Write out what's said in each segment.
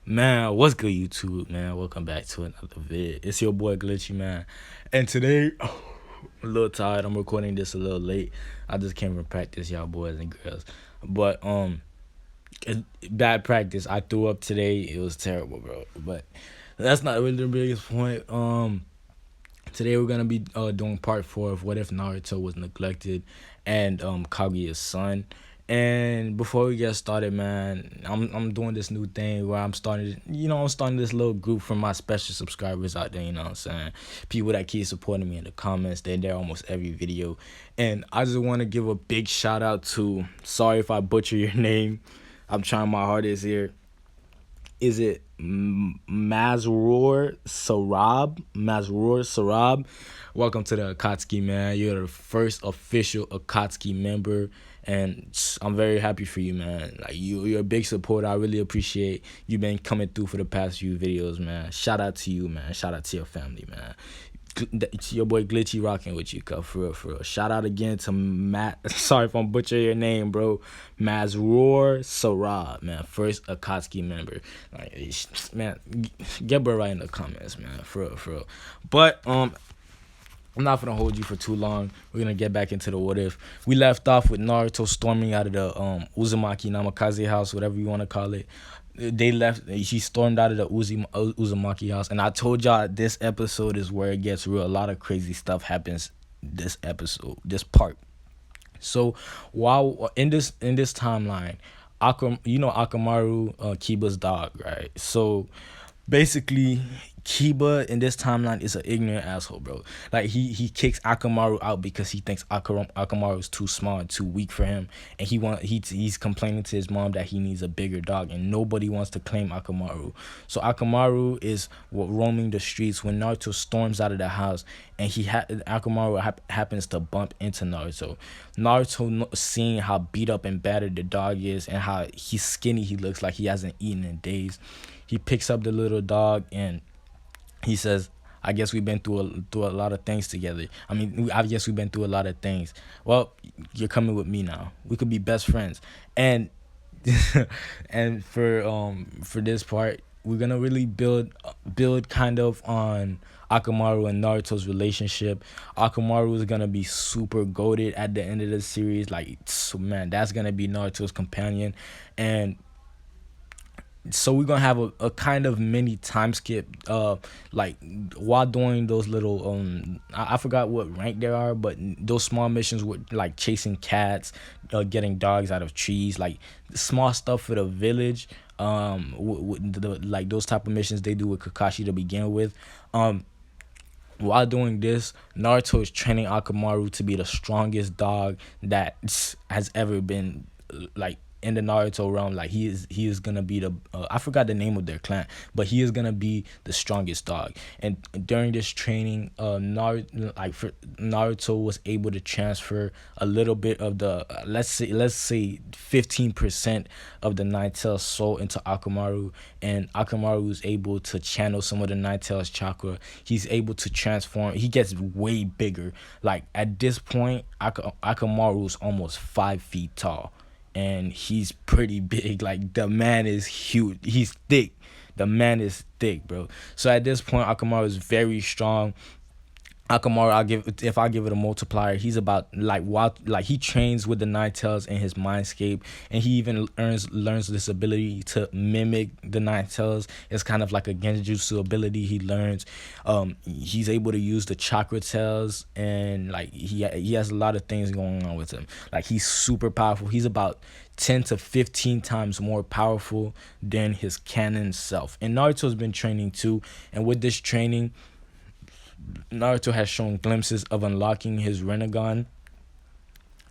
Man, what's good, YouTube, man? Welcome back to another vid. It's your boy Glitchy, man. And today, I'm a little tired. I'm recording this a little late. I just came from practice, y'all boys and girls. But bad practice. I threw up today. It was terrible, bro. But that's not really the biggest point. Today we're gonna be doing part 4 of What If Naruto Was Neglected and Kaguya's son. And before we get started, man, I'm doing this new thing where I'm starting this little group for my special subscribers out there, you know what I'm saying? People that keep supporting me in the comments, they're there almost every video. And I just want to give a big shout out to, sorry if I butcher your name, I'm trying my hardest here. Is it Mazroor Sarab? Mazroor Sarab. Welcome to the Akatsuki, man. You're the first official Akatsuki member, and I'm very happy for you, man. Like you're a big supporter. I really appreciate you been coming through for the past few videos, man. Shout out to you, man. Shout out to your family, man. It's your boy Glitchy rocking with you, cuz, for real, for real. Shout out again to Matt. Sorry if I'm butchering your name, bro. Mazroor Sarab, man. First Akatsuki member. Like, man, get bro right in the comments, man. For real, for real. But I'm not gonna hold you for too long. We're gonna get back into the what if. We left off with Naruto storming out of the Uzumaki Namikaze house, whatever you wanna call it. They left. He stormed out of the Uzumaki house, and I told y'all this episode is where it gets real. A lot of crazy stuff happens this episode, this part. So while in this timeline, Akamaru, Kiba's dog, right? So basically, Kiba in this timeline is an ignorant asshole, bro. Like he kicks Akamaru out because he thinks Akamaru is too small and too weak for him, and he's complaining to his mom that he needs a bigger dog, and nobody wants to claim Akamaru. So Akamaru is roaming the streets when Naruto storms out of the house, and Akamaru happens to bump into Naruto. Naruto, seeing how beat up and battered the dog is, and how he's skinny, he looks like he hasn't eaten in days. He picks up the little dog and he says, I guess we've been through a lot of things together. I guess we've been through a lot of things. Well, you're coming with me now. We could be best friends. And and for this part, we're gonna really build kind of on Akamaru and Naruto's relationship. Akamaru is gonna be super goated at the end of the series. Like, man, that's gonna be Naruto's companion. And so we're gonna have a kind of mini time skip, like while doing those little I forgot what rank there are, but those small missions with like chasing cats, getting dogs out of trees, like small stuff for the village, like those type of missions they do with Kakashi to begin with. While doing this, Naruto is training Akamaru to be the strongest dog that has ever been, like, in the Naruto realm. Like he is gonna be the I forgot the name of their clan, but he is gonna be the strongest dog. And during this training, Naruto was able to transfer a little bit of the let's say 15% of the Nine Tails soul into Akamaru, and Akamaru is able to channel some of the Nine Tails chakra. He's able to transform. He gets way bigger. Like at this point, Akamaru is almost 5 feet tall. And he's pretty big. Like the man is huge. He's thick. The man is thick, bro. So at this point, Akamaru is very strong. Akamaru, if I give it a multiplier, he's about like he trains with the Nine Tails in his mindscape, and he even learns this ability to mimic the Nine Tails. It's kind of like a genjutsu ability he learns. He's able to use the chakra tails, and like he has a lot of things going on with him. Like he's super powerful. He's about 10 to 15 times more powerful than his canon self. And Naruto's been training too, and with this training, Naruto has shown glimpses of unlocking his Rinnegan,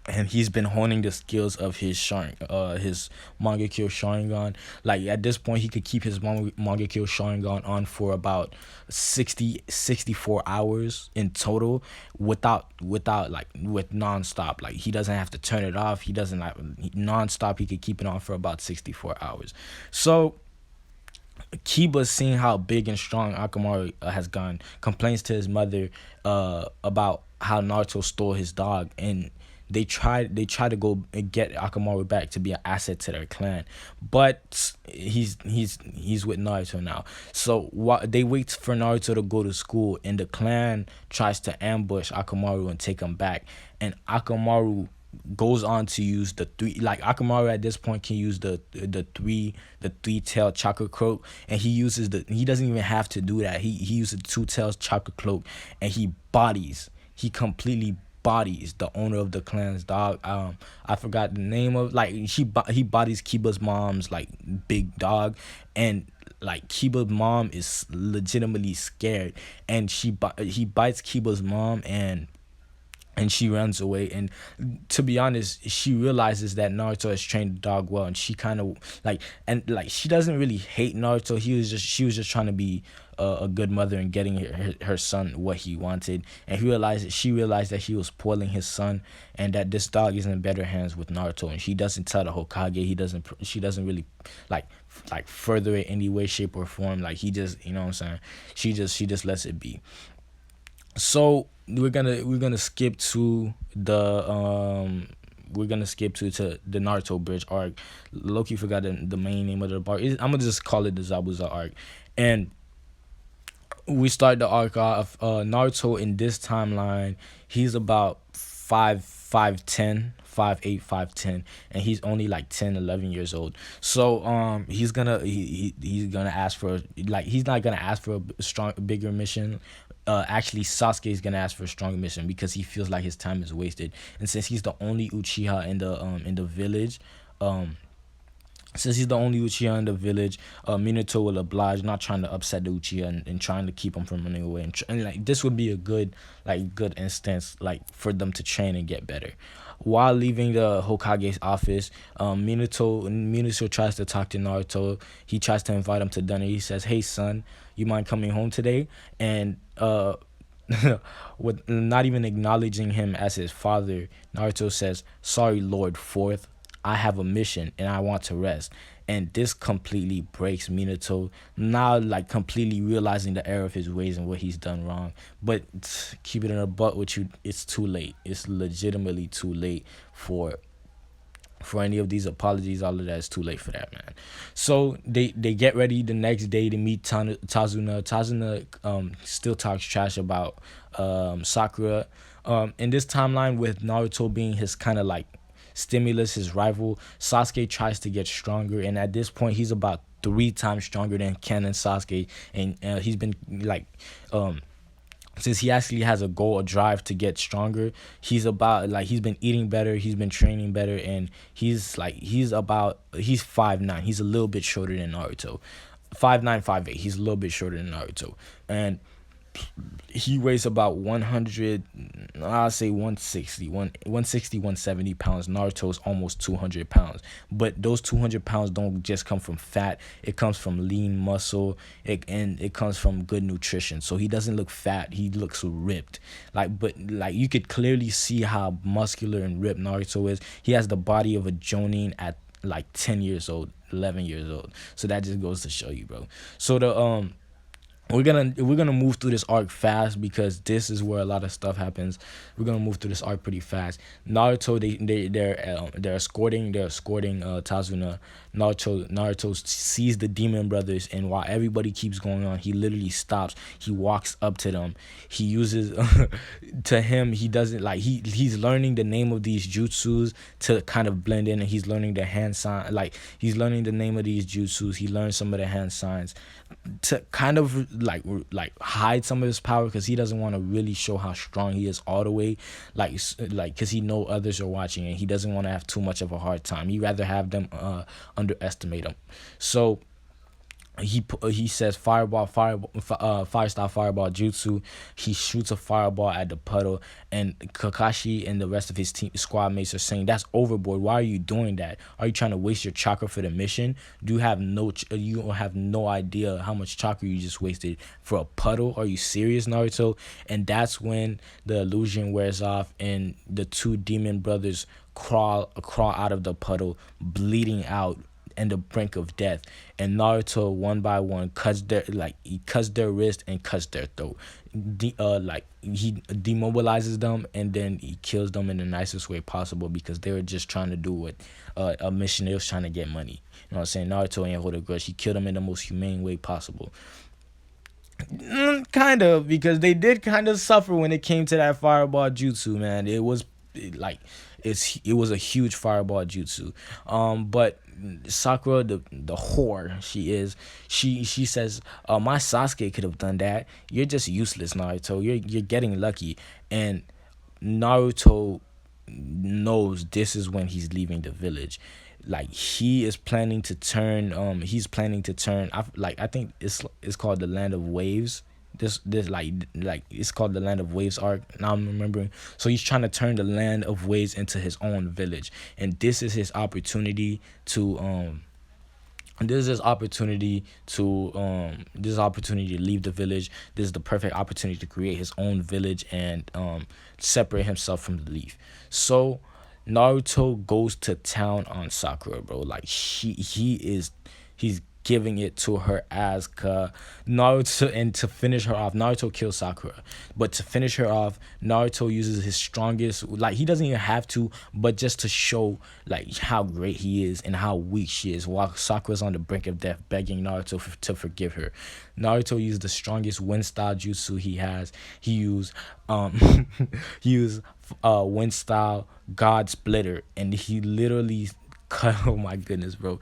and he's been honing the skills of his Mangekyo Sharingan. Like at this point, he could keep his Mangekyo Sharingan on for about 64 hours in total, with nonstop. Like he doesn't have to turn it off. He doesn't nonstop. He could keep it on for about 64 hours. So Kiba, seeing how big and strong Akamaru has gone, complains to his mother about how Naruto stole his dog, and they tried to go and get Akamaru back to be an asset to their clan, but he's with Naruto now. So what they wait for Naruto to go to school, and the clan tries to ambush Akamaru and take him back, and Akamaru goes on to use the three, like Akamaru at this point can use the three tailed chakra cloak, and he doesn't even have to do that. He uses the two tailed chakra cloak, and he completely bodies the owner of the clan's dog. I forgot the name of, like, he bodies Kiba's mom's like big dog, and like Kiba's mom is legitimately scared, and he bites Kiba's mom, and she runs away. And to be honest, she realizes that Naruto has trained the dog well, and she kind of like she doesn't really hate Naruto. She was just trying to be a good mother and getting her son what he wanted. And she realized that he was spoiling his son, and that this dog is in better hands with Naruto. And she doesn't tell the Hokage. She doesn't really like further it any way, shape, or form. Like, he just, you know what I'm saying. She just lets it be. So we're gonna skip to the Naruto bridge arc. Loki forgot the main name of the arc. I'm gonna just call it the Zabuza arc, and we start the arc off. Naruto in this timeline, he's about 5'10", 5'8", 5'10", and he's only like 10, 11 years old. So he's gonna ask for, like, he's not gonna ask for a bigger mission. Actually, Sasuke is gonna ask for a stronger mission because he feels like his time is wasted, and since he's the only Uchiha in the village, Minato will oblige, not trying to upset the Uchiha, and trying to keep him from running away. And like, this would be a good instance, like, for them to train and get better. While leaving the Hokage's office, Minato tries to talk to Naruto. He tries to invite him to dinner. He says, "Hey son, you mind coming home today?" And with not even acknowledging him as his father, Naruto says, "Sorry, Lord Fourth. I have a mission and I want to rest." And this completely breaks Minato, now like completely realizing the error of his ways and what he's done wrong. But keep it in a butt with you, it's too late. It's legitimately too late for any of these apologies. All of that is too late for that, man. So they get ready the next day to meet Tazuna. Still talks trash about Sakura. In this timeline, with Naruto being his kind of like stimulus, his rival, Sasuke tries to get stronger, and at this point he's about 3 times stronger than Ken and Sasuke. And he's been like since he actually has a goal, a drive to get stronger, he's been eating better, he's been training better, and he's 5'9". He's a little bit shorter than Naruto. 5'9", 5'8". He's a little bit shorter than Naruto, and he weighs about 100, I'll say 170 pounds. Naruto's almost 200 pounds. But those 200 pounds don't just come from fat. It comes from lean muscle, and it comes from good nutrition. So he doesn't look fat. He looks ripped. But you could clearly see how muscular and ripped Naruto is. He has the body of a Jonin at like 10 years old, 11 years old. So that just goes to show you, bro. So we're gonna move through this arc fast because this is where a lot of stuff happens. We're gonna move through this arc pretty fast. Naruto, they're escorting Tazuna. Naruto sees the demon brothers, and while everybody keeps going on, he literally stops. He walks up to them. He uses to him, he doesn't like he's learning the name of these jutsus to kind of blend in, and he's learning the hand sign, he's learning the name of these jutsus. He learns some of the hand signs to kind of like hide some of his power, because he doesn't want to really show how strong he is all the way, because he know others are watching, and he doesn't want to have too much of a hard time. He'd rather have them underestimate him. So he says fire style fireball jutsu. He shoots a fireball at the puddle, and Kakashi and the rest of his squad mates are saying, "That's overboard. Why are you doing that? Are you trying to waste your chakra for the mission? You have no idea how much chakra you just wasted for a puddle. Are you serious, Naruto?" And that's when the illusion wears off, and the two demon brothers crawl out of the puddle, bleeding out. and the brink of death. And Naruto one by one cuts their like he cuts their wrist and cuts their throat. Like he demobilizes them and then he kills them in the nicest way possible because they were just trying to do what a mission. They was trying to get money. You know what I'm saying? Naruto ain't hold a grudge. He killed them in the most humane way possible. Kind of, because they did kind of suffer when it came to that fireball jutsu, man. It was like it was a huge fireball jutsu. But Sakura, the whore she is, she says, my Sasuke could have done that. You're just useless, Naruto. You're getting lucky. And Naruto knows this is when he's leaving the village. Like he is planning to turn. He's planning to turn. I think it's called the Land of Waves. This like it's called the Land of Waves arc. Now I'm remembering. So he's trying to turn the Land of Waves into his own village, and this is his opportunity to this is his opportunity to leave the village. This is the perfect opportunity to create his own village and separate himself from the leaf. So Naruto goes to town on Sakura, bro. Like he's giving it to her as Naruto. And to finish her off, Naruto kills Sakura, but to finish her off, Naruto uses his strongest, like he doesn't even have to, but just to show like how great he is and how weak she is while Sakura's on the brink of death begging Naruto to forgive her. Naruto used the strongest wind style jutsu he has. He used he used wind style God Splitter, and he literally cut. Oh my goodness, bro!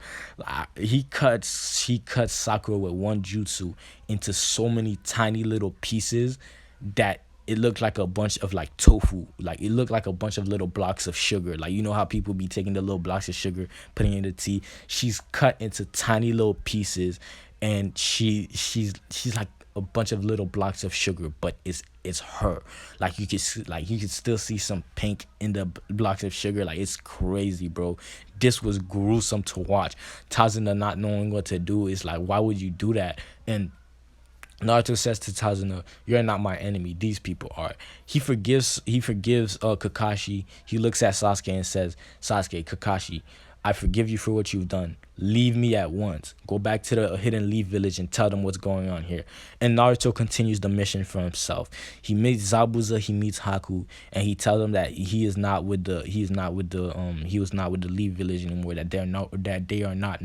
He cuts Sakura with one jutsu into so many tiny little pieces that it looked like a bunch of like tofu. Like it looked like a bunch of little blocks of sugar. Like you know how people be taking the little blocks of sugar, putting it in the tea. She's cut into tiny little pieces, and she's like a bunch of little blocks of sugar, but it's her. Like you could still see some pink in the blocks of sugar. Like it's crazy, bro. This was gruesome to watch. Tazuna not knowing what to do is like, why would you do that? And Naruto says to Tazuna, "You're not my enemy. These people are." He forgives Kakashi. He looks at Sasuke and says, "Sasuke, Kakashi, I forgive you for what you've done. Leave me at once. Go back to the Hidden Leaf Village and tell them what's going on here." And Naruto continues the mission for himself. He meets Zabuza, he meets Haku, and he tells them that he was not with the Leaf Village anymore. That they are not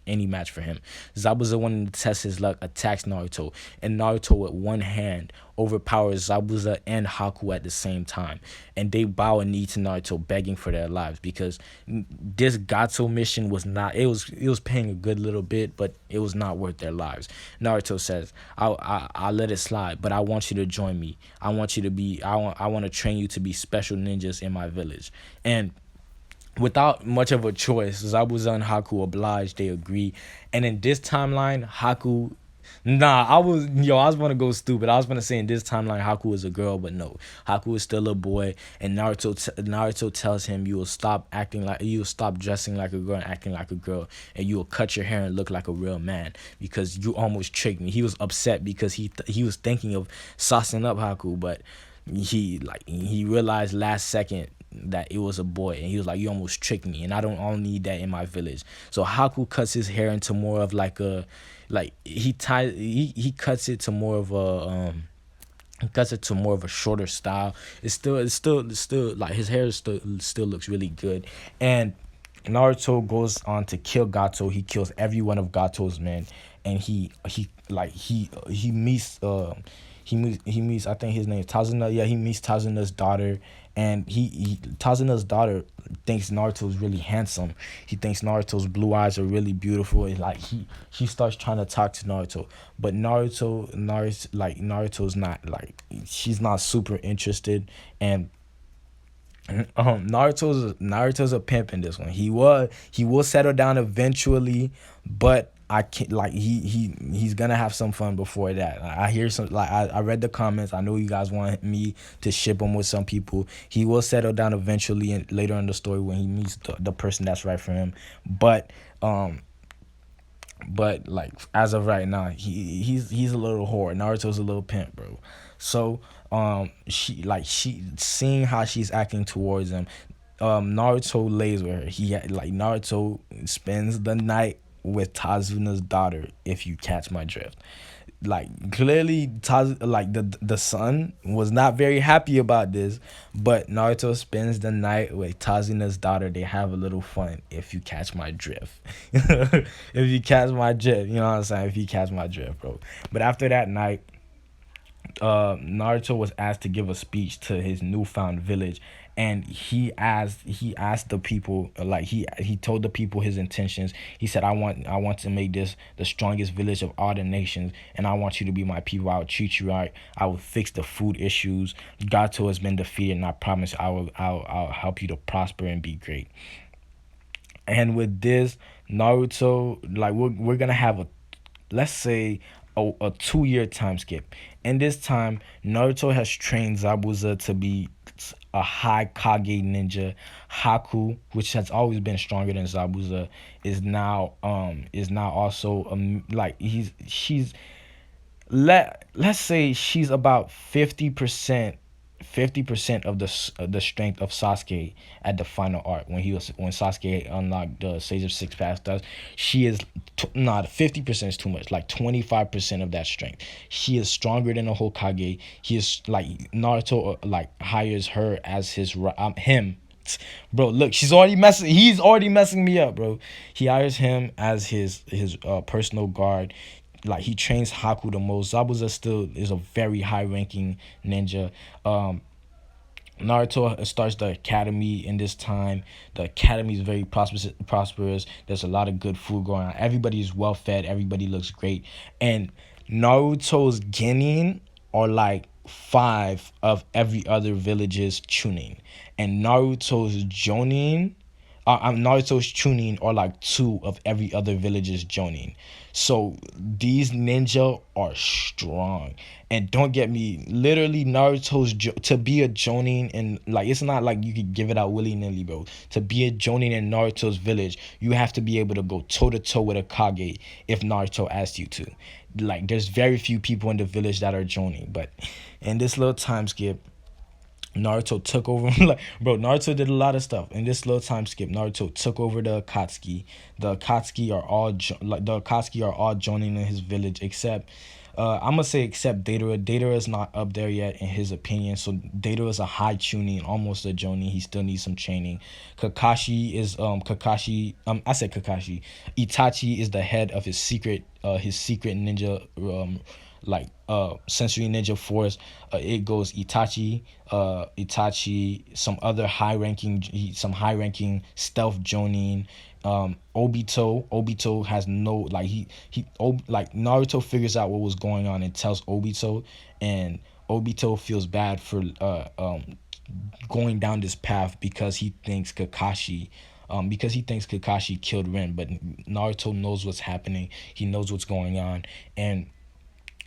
any match for him. Zabuza, wanting to test his luck, attacks Naruto, and Naruto with one hand overpowers Zabuza and Haku at the same time, and they bow a knee to Naruto, begging for their lives because this Gato mission was not. It was paying a good little bit, but it was not worth their lives. Naruto says, "I'll let it slide, but I want you to join me. I want you to be. I want to train you to be special ninjas in my village." And without much of a choice, Zabuza and Haku oblige. They agree, and in this timeline, Haku. Nah, I was gonna go stupid. I was gonna say in this timeline Haku is a girl, but no, Haku is still a boy. And Naruto tells him, you will stop dressing like a girl and acting like a girl, and you will cut your hair and look like a real man because you almost tricked me. He was upset because he was thinking of saucing up Haku, but he realized last second that it was a boy, and he was like, you almost tricked me, and I don't need that in my village. So Haku cuts his hair into more of like a he cuts it to more of a shorter style. It's still like his hair still looks really good. And Naruto goes on to kill Gato. He kills every one of Gato's men, and he meets I think his name is Tazuna. Yeah, he meets Tazuna's daughter, and Tazuna's daughter thinks Naruto's really handsome. He thinks Naruto's blue eyes are really beautiful, and like she starts trying to talk to Naruto, but Naruto's not like, she's not super interested. And Naruto's a pimp in this one. He will settle down eventually, but I can't, like, he's gonna have some fun before that. I hear some, like, I read the comments. I know you guys want me to ship him with some people. He will settle down eventually and later in the story when he meets the person that's right for him. But like as of right now, he's a little whore. Naruto's a little pimp, bro. So she seeing how she's acting towards him, Naruto lays with her. Naruto spends the night with Tazuna's daughter. If you catch my drift, like clearly the son was not very happy about this, but Naruto spends the night with Tazuna's daughter. They have a little fun. If you catch my drift, if you catch my drift, you know what I'm saying. If you catch my drift, bro. But after that night, Naruto was asked to give a speech to his newfound village, and he asked the people, he told the people his intentions. He said, I want to make this the strongest village of all the nations, and I want you to be my people. I will treat you right. I will fix the food issues. Gato has been defeated, and I promise I'll help you to prosper and be great. And with this, Naruto, like we're gonna have a, let's say, a 2 year time skip. In this time, Naruto has trained Zabuza to be a high Kage ninja. Haku, which has always been stronger than Zabuza, is now also let's say she's about 50% of the strength of Sasuke at the final arc when Sasuke unlocked the Sage of Six Paths. Does she is not 50% is too much, like 25% of that strength. She is stronger than a Hokage. He is like Naruto hires her as him. Bro, look, he's already messing me up, bro. He hires him as his personal guard. Like, he trains Haku the most. Zabuza still is a very high ranking ninja. Naruto starts the academy in this time. The academy is very prosperous. There's a lot of good food going on. Everybody is well fed. Everybody looks great. And Naruto's genin are like five of every other village's tuning. And Naruto's jonin, Naruto's tuning are like two of every other village's jonin. So these ninja are strong. And don't get me, literally to be a jonin, and like, it's not like you could give it out willy nilly, bro. To be a jonin in Naruto's village, you have to be able to go toe to toe with a Kage if Naruto asks you to. Like, there's very few people in the village that are jonin. But in this little time skip, Naruto took over. Like, bro, Naruto did a lot of stuff in this little time skip. Naruto took over the Akatsuki. The Akatsuki are all joining in his village, except I'm gonna say except Deidara. Deidara is not up there yet in his opinion. So Deidara is a high tuning, almost a Jonin. He still needs some training. I said Kakashi. Itachi is the head of his secret ninja sensory ninja force. It goes Itachi, some high ranking stealth Jonin. Obito has no, like Naruto figures out what was going on and tells Obito, and Obito feels bad for going down this path because he thinks Kakashi killed Rin. But Naruto knows what's happening. He knows what's going on, and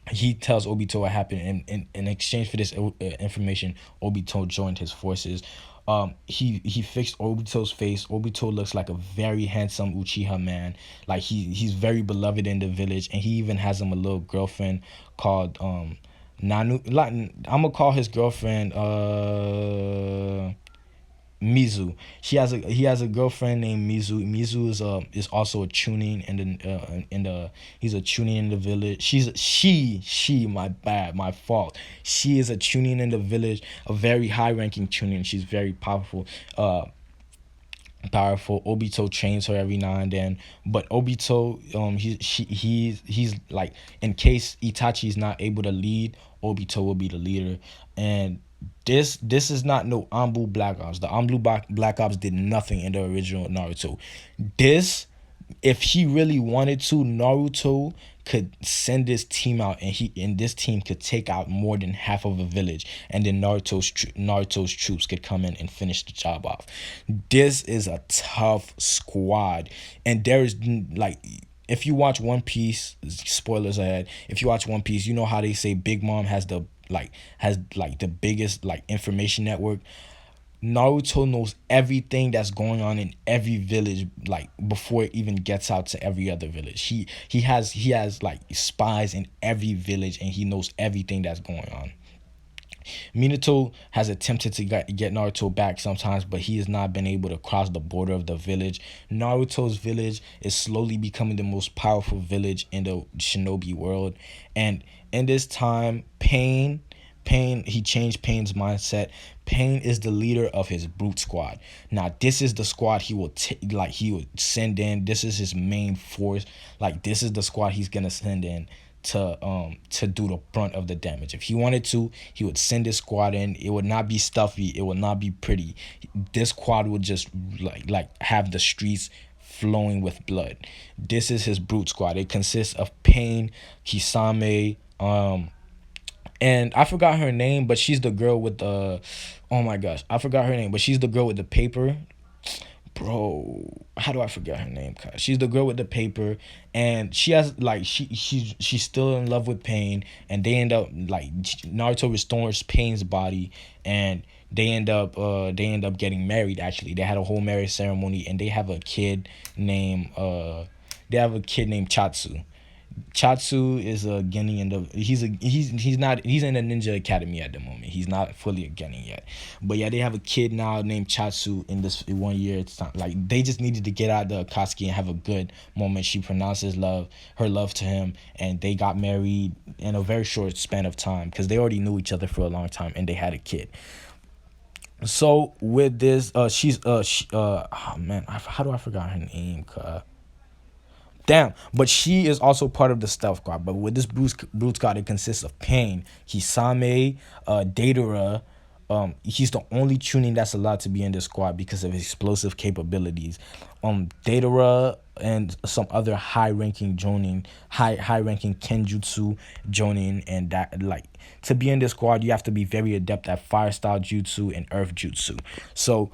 he tells Obito what happened. In exchange for this information, Obito joined his forces. He fixed Obito's face. Obito looks like a very handsome Uchiha man. Like, he's very beloved in the village, and he even has him a little girlfriend called Nanu. Like, I'm gonna call his girlfriend Mizu. He has a girlfriend named Mizu. Mizu is also a tuning he's a tuning in the village. She my bad, my fault. She is a tuning in the village, a very high ranking tuning. She's very powerful. Obito trains her every now and then, but Obito, he's like, in case Itachi is not able to lead, Obito will be the leader. And this is not no Anbu Black Ops. The Anbu Black Ops did nothing in the original Naruto. This, if he really wanted to, Naruto could send this team out, and this team could take out more than half of a village, and then Naruto's troops could come in and finish the job off. This is a tough squad, and there is, like, if you watch One Piece, spoilers ahead. If you watch One Piece, you know how they say Big Mom has the biggest information network. Naruto knows everything that's going on in every village, like, before it even gets out to every other village. He has like spies in every village, and he knows everything that's going on. Minato has attempted to get Naruto back sometimes, but he has not been able to cross the border of the village. Naruto's village is slowly becoming the most powerful village in the shinobi world. And in this time, he changed Pain's mindset. Pain is the leader of his brute squad. Now, this is the squad he would send in. This is his main force. Like, this is the squad he's gonna send in to do the brunt of the damage. If he wanted to, he would send his squad in. It would not be stuffy. It would not be pretty. This squad would just like have the streets flowing with blood. This is his brute squad. It consists of Pain, Kisame, and I forgot her name, but she's the girl with the, oh my gosh, I forgot her name, but she's the girl with the paper. Bro, how do I forget her name? Cause she's the girl with the paper, and she has like she's still in love with Pain, and they end up like Naruto restores Pain's body, and they end up getting married. Actually, they had a whole marriage ceremony, and they have a kid named Chatsu. Chatsu is a Genin in the he's in the ninja academy at the moment. He's not fully a Genin yet, but yeah, they have a kid now named Chatsu in this 1 year. It's not, like they just needed to get out the Akatsuki and have a good moment. She pronounces her love to him, and they got married in a very short span of time because they already knew each other for a long time and they had a kid. So with this, oh man, how do I forgot her name? Damn, but she is also part of the stealth squad. But with this brute squad, it consists of Pain, Hisame, Deidara. He's the only tuning that's allowed to be in this squad because of his explosive capabilities. Deidara and some other high-ranking Kenjutsu Jonin, and that like to be in this squad, you have to be very adept at fire style jutsu and earth jutsu. So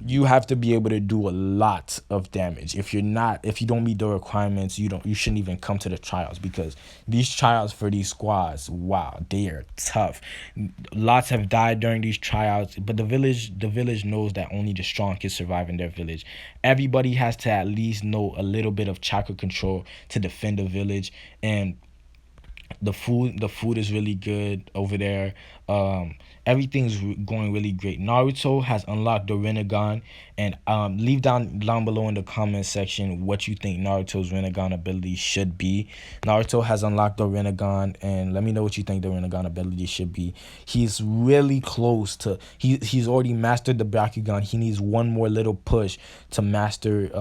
you have to be able to do a lot of damage. If you don't meet the requirements, you shouldn't even come to the trials, because these trials for these squads, wow, they are tough. Lots have died during these tryouts, but the village knows that only the strong can survive in their village. Everybody has to at least know a little bit of chakra control to defend the village. And the food is really good over there. Everything's going really great. Naruto has unlocked the Rinnegan, and leave down below in the comment section what you think Naruto's Rinnegan ability should be. Naruto has unlocked the Rinnegan, and let me know what you think the Rinnegan ability should be. He's really close to he's already mastered the Bakugan. He needs one more little push to unlock the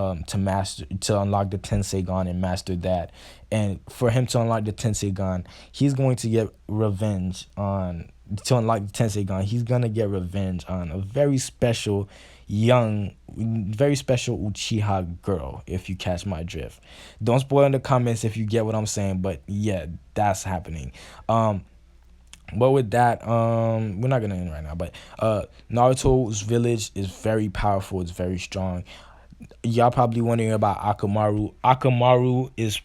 Tenseigan and master that. And for him to unlock the Tenseigan, he's going to get revenge on to unlock the Tenseigan. He's gonna get revenge on a very special Uchiha girl, if you catch my drift. Don't spoil in the comments if you get what I'm saying, but yeah, that's happening. But with that, we're not gonna end right now. But Naruto's village is very powerful. It's very strong. Y'all probably wondering about Akamaru. Akamaru is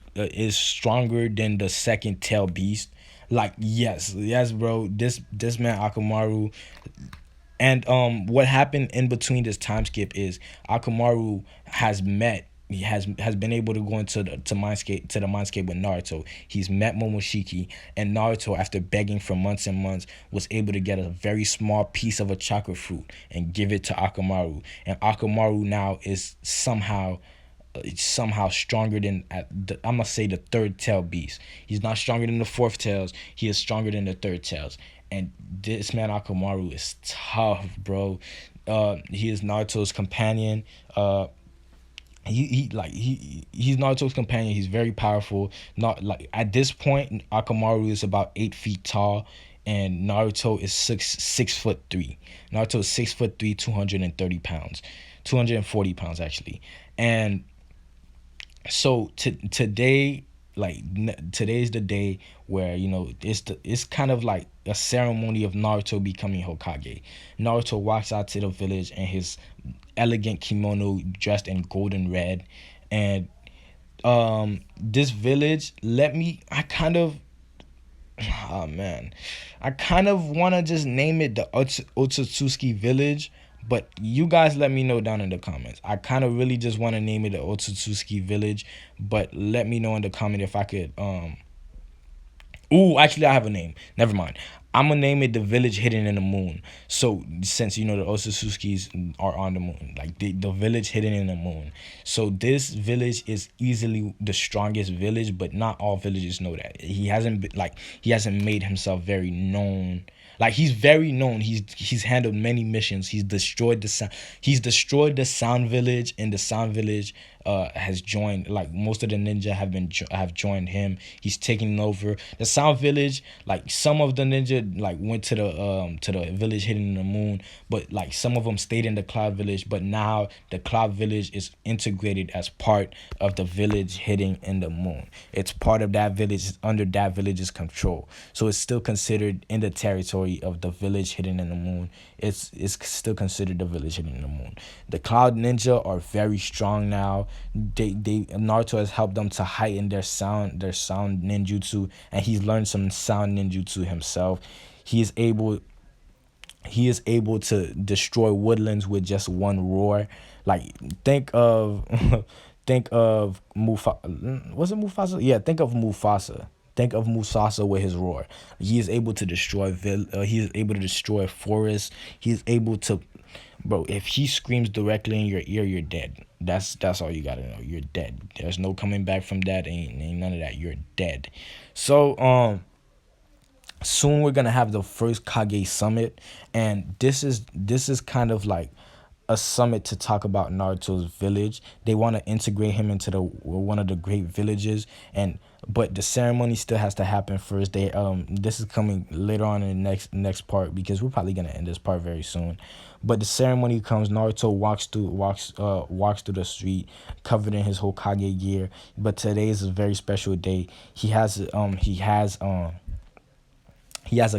stronger than the second tail beast. Like, yes, bro. This man Akamaru, and what happened in between this time skip is Akamaru has been able to go into the mindscape with Naruto. He's met Momoshiki, and Naruto, after begging for months and months, was able to get a very small piece of a chakra fruit and give it to Akamaru. And Akamaru now is somehow stronger than I'm gonna say the third tail beast. He's not stronger than the fourth tails. He is stronger than the third tails. And this man Akamaru is tough, bro. He is Naruto's companion. He's Naruto's companion. He's very powerful. Not like at this point, Akamaru is about 8 feet tall, and Naruto is 6'3". Naruto is 6'3", 230 pounds, 240 pounds actually. And so today's the day where it's kind of like a ceremony of Naruto becoming Hokage. Naruto walks out to the village in his elegant kimono dressed in golden red, and this village I kind of want to just name it the Otsutsuki village, but you guys let me know down in the comments. I kind of really just want to name it the Otsutsuki village, but let me know in the comment if I could Ooh, actually I have a name. Never mind. I'm gonna name it the village hidden in the moon. So since you know the Osatsukis are on the moon, like the village hidden in the moon. So this village is easily the strongest village, but not all villages know that. He hasn't made himself very known. Like he's very known. He's handled many missions. He's destroyed the sound village, and the sound village has joined. Like most of the ninja have joined him. He's taking over the sound village. Like some of the ninja like went to the village hidden in the moon, but like some of them stayed in the cloud village. But now the cloud village is integrated as part of the village hidden in the moon. It's part of that village. It's under that village's control. So it's still considered in the territory of the village hidden in the moon. It's still considered the village hidden in the moon. The cloud ninja are very strong now. They Naruto has helped them to heighten their sound ninjutsu, and he's learned some sound ninjutsu himself. He is able he is able to destroy woodlands with just one roar. Like think of think of Mufasa. Was it Mufasa? Yeah, think of Mufasa. Think of Mufasa with his roar. He is able to he is able to destroy forests. He is able to, bro. If he screams directly in your ear, you're dead. That's all you gotta know. You're dead. There's no coming back from that. Ain't none of that. You're dead. So soon we're gonna have the first Kage summit, and this is kind of like a summit to talk about Naruto's village. They want to integrate him into the one of the great villages, and but the ceremony still has to happen first. This is coming later on in the next part because we're probably gonna end this part very soon. But the ceremony comes. Naruto walks through the street covered in his Hokage gear. But today is a very special day. He has a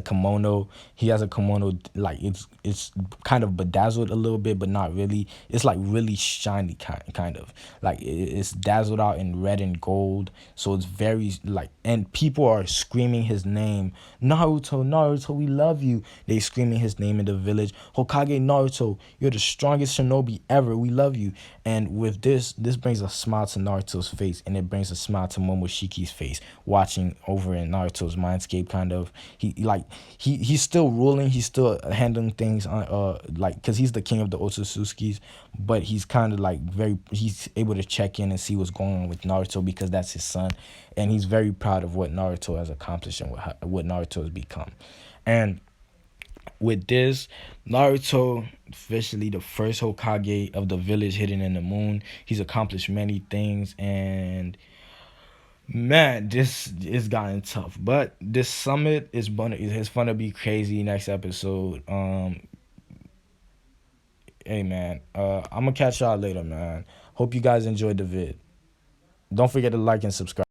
kimono. He has a kimono like it's kind of bedazzled a little bit, but not really. It's like really shiny kind of like it's dazzled out in red and gold. So it's very like, and people are screaming his name, Naruto, Naruto, we love you. They screaming his name in the village. Hokage Naruto, you're the strongest shinobi ever. We love you. And with this brings a smile to Naruto's face, and it brings a smile to Momoshiki's face, watching over in Naruto's mindscape. Kind of, he's still ruling, he's still handling things on like because he's the king of the Otsutsuki's, but he's kind of like he's able to check in and see what's going on with Naruto because that's his son, and he's very proud of what Naruto has accomplished and what Naruto has become. And with this, Naruto officially the first Hokage of the village hidden in the moon. He's accomplished many things, and man, this is gotten tough. But this summit is gonna be crazy next episode. Hey man, I'm gonna catch y'all later, man. Hope you guys enjoyed the vid. Don't forget to like and subscribe.